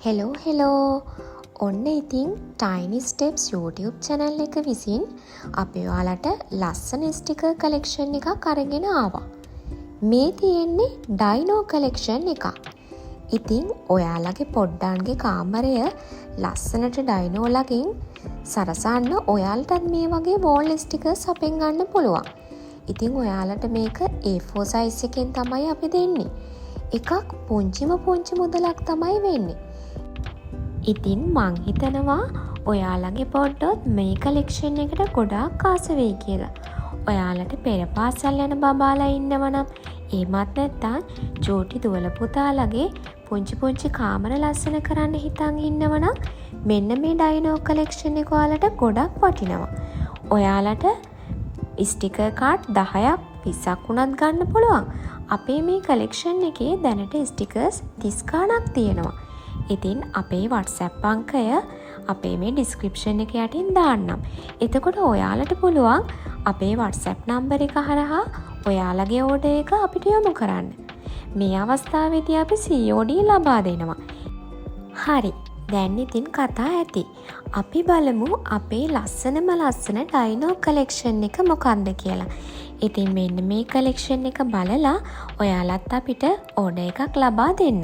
Hello ඔන්න ඉතින් Tiny Steps YouTube channel එක විසින් අපි ඔයාලට ලස්සන ස්ටිකර් කලෙක්ෂන් එකක් අරගෙන ආවා. මේ තියෙන්නේ ඩයිනෝ කලෙක්ෂන් එකක්. ඉතින් ඔයාලගේ පොඩ්ඩන්ගේ කාමරය ලස්සනට ඩයිනෝලකින් සරසන්න ඔයාලටත් මේ වගේ වෝල් ස්ටිකර්ස් අපෙන් ගන්න පුළුවන්. ඉතින් ඔයාලට මේක A4 size එකෙන් තමයි අපි දෙන්නේ. එකක් පුංචිම පුංචි මුදලක් තමයි වෙන්නේ. ඉතින් මං හිතනවා ඔයාලගේ පොඩ්ඩොත් මේ කලෙක්ෂන් එකට ගොඩාක් ආස වෙයි කියලා. ඔයාලට පෙර පාසල් යන බබාලා ඉන්නවනම් ඒමත් නැත්තම් චූටි දුවල පුතාලගේ පුංචි කාමර ලස්සන කරන්න හිතන් ඉන්නවනම් මෙන්න මේ ඩයිනෝ කලෙක්ෂන් එක ඔයාලට ගොඩක් වටිනවා. ඔයාලට ස්ටිකර් කාඩ් 10ක් 20ක් වුණත් ගන්න පුළුවන්. අපේ මේ කලෙක්ෂන් එකේ දැනට ස්ටිකර්ස් 30 ගණක් තියෙනවා. ඉතින් අපේ WhatsApp අංකය අපේ මේ description එක යටින් දාන්නම්. එතකොට ඔයාලට පුළුවන් අපේ WhatsApp number එක හරහා ඔයාලගේ order එක අපිට යොමු කරන්න. මේ අවස්ථාවේදී අපි COD ලබා දෙනවා. හරි. දැන් ඉතින් කතා ඇති. අපි බලමු අපේ ලස්සන ඩයිනෝ කලෙක්ෂන් එක මොකක්ද කියලා. ඉතින් මෙන්න මේ කලෙක්ෂන් එක බලලා ඔයාලත් අපිට order එකක් ලබා දෙන්න.